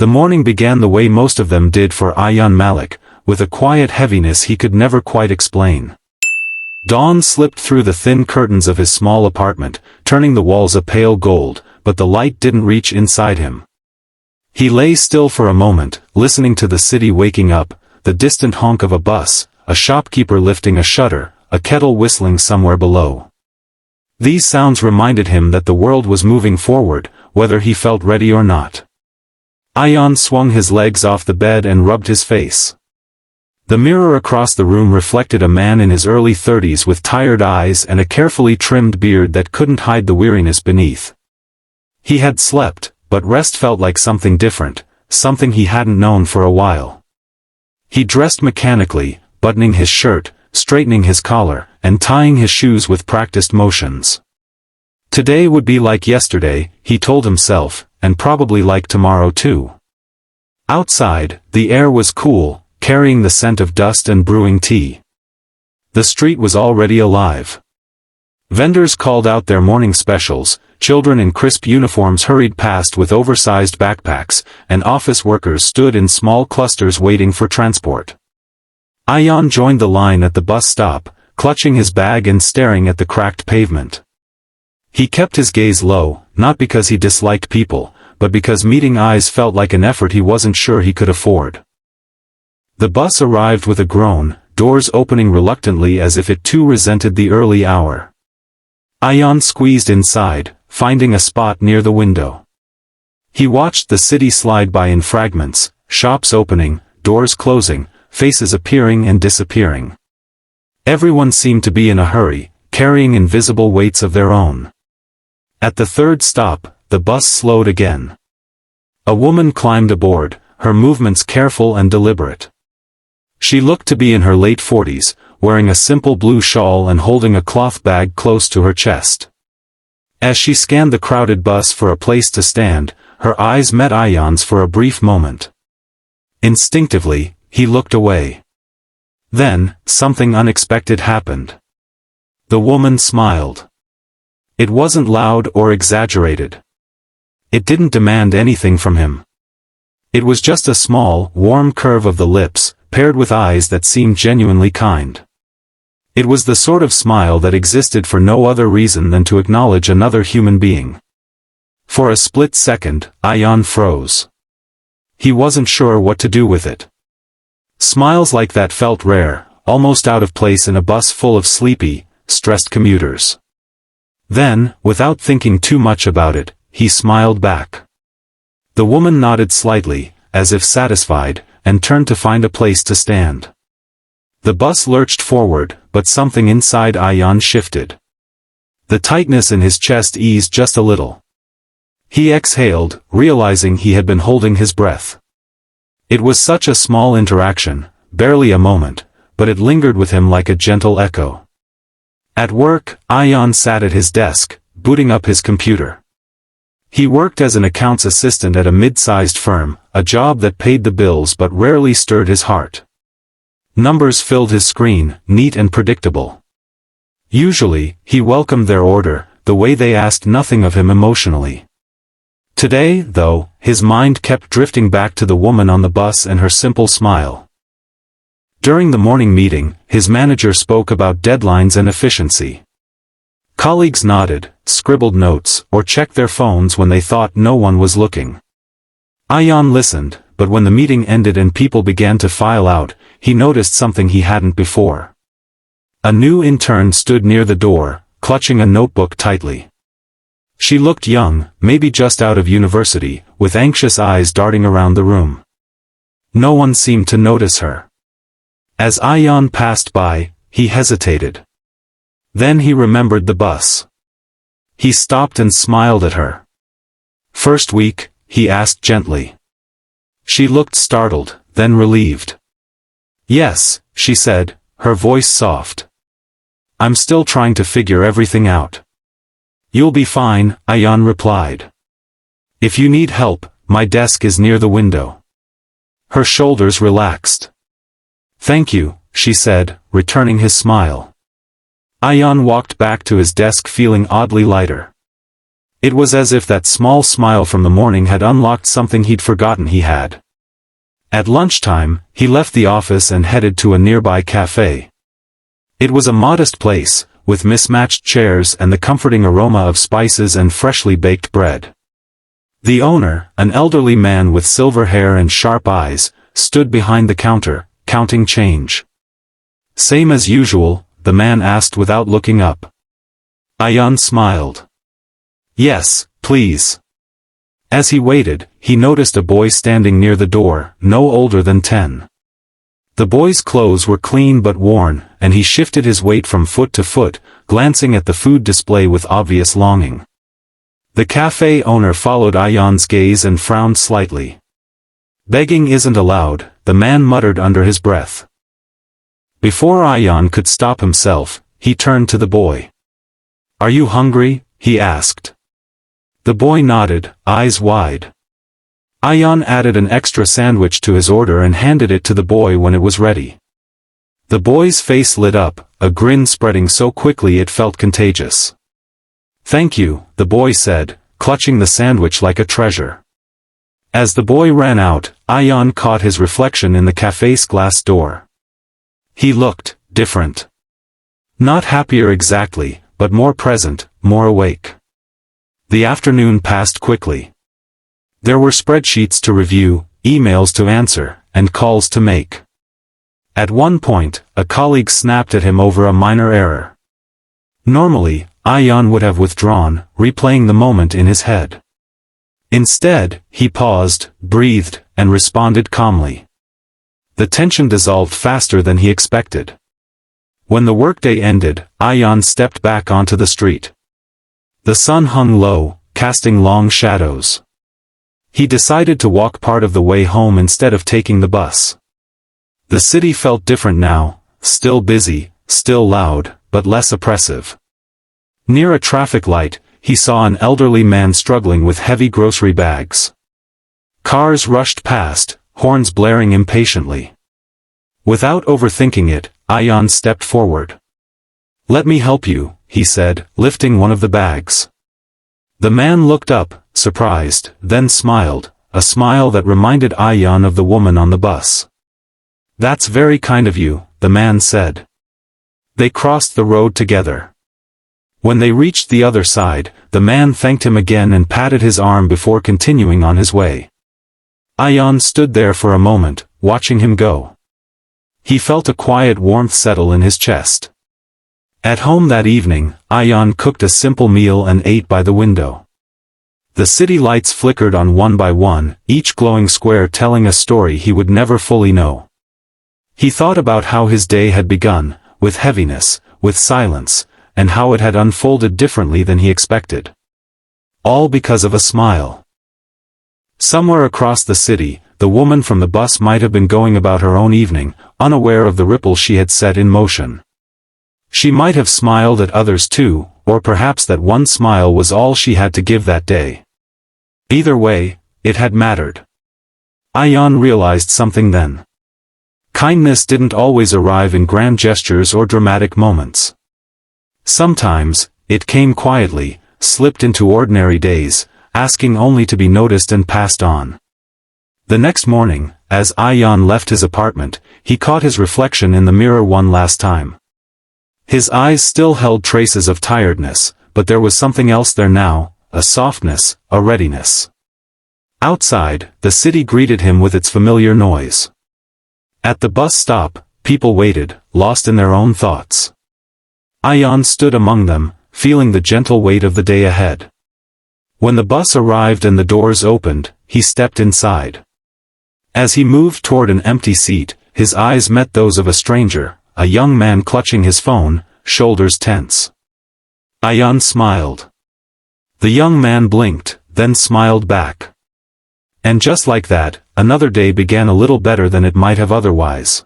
The morning began the way most of them did for Ayan Malik, with a quiet heaviness he could never quite explain. Dawn slipped through the thin curtains of his small apartment, turning the walls a pale gold, but the light didn't reach inside him. He lay still for a moment, listening to the city waking up, the distant honk of a bus, a shopkeeper lifting a shutter, a kettle whistling somewhere below. These sounds reminded him that the world was moving forward, whether he felt ready or not. Ayan swung his legs off the bed and rubbed his face. The mirror across the room reflected a man in his early 30s with tired eyes and a carefully trimmed beard that couldn't hide the weariness beneath. He had slept, but rest felt like something different, something he hadn't known for a while. He dressed mechanically, buttoning his shirt, straightening his collar, and tying his shoes with practiced motions. Today would be like yesterday, he told himself, and probably like tomorrow too. Outside, the air was cool, carrying the scent of dust and brewing tea. The street was already alive. Vendors called out their morning specials, children in crisp uniforms hurried past with oversized backpacks, and office workers stood in small clusters waiting for transport. Ayan joined the line at the bus stop, clutching his bag and staring at the cracked pavement. He kept his gaze low, not because he disliked people, but because meeting eyes felt like an effort he wasn't sure he could afford. The bus arrived with a groan, doors opening reluctantly as if it too resented the early hour. Ayan squeezed inside, finding a spot near the window. He watched the city slide by in fragments, shops opening, doors closing, faces appearing and disappearing. Everyone seemed to be in a hurry, carrying invisible weights of their own. At the third stop, the bus slowed again. A woman climbed aboard, her movements careful and deliberate. She looked to be in her late 40s, wearing a simple blue shawl and holding a cloth bag close to her chest. As she scanned the crowded bus for a place to stand, her eyes met Ayan's for a brief moment. Instinctively, he looked away. Then, something unexpected happened. The woman smiled. It wasn't loud or exaggerated. It didn't demand anything from him. It was just a small, warm curve of the lips, paired with eyes that seemed genuinely kind. It was the sort of smile that existed for no other reason than to acknowledge another human being. For a split second, Ayan froze. He wasn't sure what to do with it. Smiles like that felt rare, almost out of place in a bus full of sleepy, stressed commuters. Then, without thinking too much about it, he smiled back. The woman nodded slightly, as if satisfied, and turned to find a place to stand. The bus lurched forward, but something inside Ayan shifted. The tightness in his chest eased just a little. He exhaled, realizing he had been holding his breath. It was such a small interaction, barely a moment, but it lingered with him like a gentle echo. At work, Ayan sat at his desk, booting up his computer. He worked as an accounts assistant at a mid-sized firm, a job that paid the bills but rarely stirred his heart. Numbers filled his screen, neat and predictable. Usually, he welcomed their order, the way they asked nothing of him emotionally. Today, though, his mind kept drifting back to the woman on the bus and her simple smile. During the morning meeting, his manager spoke about deadlines and efficiency. Colleagues nodded, scribbled notes, or checked their phones when they thought no one was looking. Ayan listened, but when the meeting ended and people began to file out, he noticed something he hadn't before. A new intern stood near the door, clutching a notebook tightly. She looked young, maybe just out of university, with anxious eyes darting around the room. No one seemed to notice her. As Ayan passed by, he hesitated. Then he remembered the bus. He stopped and smiled at her. "First week?" he asked gently. She looked startled, then relieved. "Yes," she said, her voice soft. "I'm still trying to figure everything out." "You'll be fine," Ayan replied. "If you need help, my desk is near the window." Her shoulders relaxed. "Thank you," she said, returning his smile. Ayan walked back to his desk feeling oddly lighter. It was as if that small smile from the morning had unlocked something he'd forgotten he had. At lunchtime, he left the office and headed to a nearby cafe. It was a modest place, with mismatched chairs and the comforting aroma of spices and freshly baked bread. The owner, an elderly man with silver hair and sharp eyes, stood behind the counter, counting change. "Same as usual?" the man asked without looking up. Ayan smiled. "Yes, please." As he waited, he noticed a boy standing near the door, no older than 10. The boy's clothes were clean but worn, and he shifted his weight from foot to foot, glancing at the food display with obvious longing. The cafe owner followed Ayan's gaze and frowned slightly. "Begging isn't allowed," the man muttered under his breath. Before Ayan could stop himself, he turned to the boy. "Are you hungry?" he asked. The boy nodded, eyes wide. Ayan added an extra sandwich to his order and handed it to the boy when it was ready. The boy's face lit up, a grin spreading so quickly it felt contagious. "Thank you," the boy said, clutching the sandwich like a treasure. As the boy ran out, Ayan caught his reflection in the cafe's glass door. He looked different. Not happier exactly, but more present, more awake. The afternoon passed quickly. There were spreadsheets to review, emails to answer, and calls to make. At one point, a colleague snapped at him over a minor error. Normally, Ayan would have withdrawn, replaying the moment in his head. Instead, he paused, breathed, and responded calmly. The tension dissolved faster than he expected. When the workday ended, Ayan stepped back onto the street. The sun hung low, casting long shadows. He decided to walk part of the way home instead of taking the bus. The city felt different now, still busy, still loud, but less oppressive. Near a traffic light, he saw an elderly man struggling with heavy grocery bags. Cars rushed past, horns blaring impatiently. Without overthinking it, Ayan stepped forward. "Let me help you," he said, lifting one of the bags. The man looked up, surprised, then smiled, a smile that reminded Ayan of the woman on the bus. "That's very kind of you," the man said. They crossed the road together. When they reached the other side, the man thanked him again and patted his arm before continuing on his way. Ayan stood there for a moment, watching him go. He felt a quiet warmth settle in his chest. At home that evening, Ayan cooked a simple meal and ate by the window. The city lights flickered on one by one, each glowing square telling a story he would never fully know. He thought about how his day had begun, with heaviness, with silence, and how it had unfolded differently than he expected. All because of a smile. Somewhere across the city, the woman from the bus might have been going about her own evening, unaware of the ripple she had set in motion. She might have smiled at others too, or perhaps that one smile was all she had to give that day. Either way, it had mattered. Ayan realized something then. Kindness didn't always arrive in grand gestures or dramatic moments. Sometimes, it came quietly, slipped into ordinary days, asking only to be noticed and passed on. The next morning, as Ayan left his apartment, he caught his reflection in the mirror one last time. His eyes still held traces of tiredness, but there was something else there now, a softness, a readiness. Outside, the city greeted him with its familiar noise. At the bus stop, people waited, lost in their own thoughts. Ayan stood among them, feeling the gentle weight of the day ahead. When the bus arrived and the doors opened, he stepped inside. As he moved toward an empty seat, his eyes met those of a stranger, a young man clutching his phone, shoulders tense. Ayan smiled. The young man blinked, then smiled back. And just like that, another day began a little better than it might have otherwise.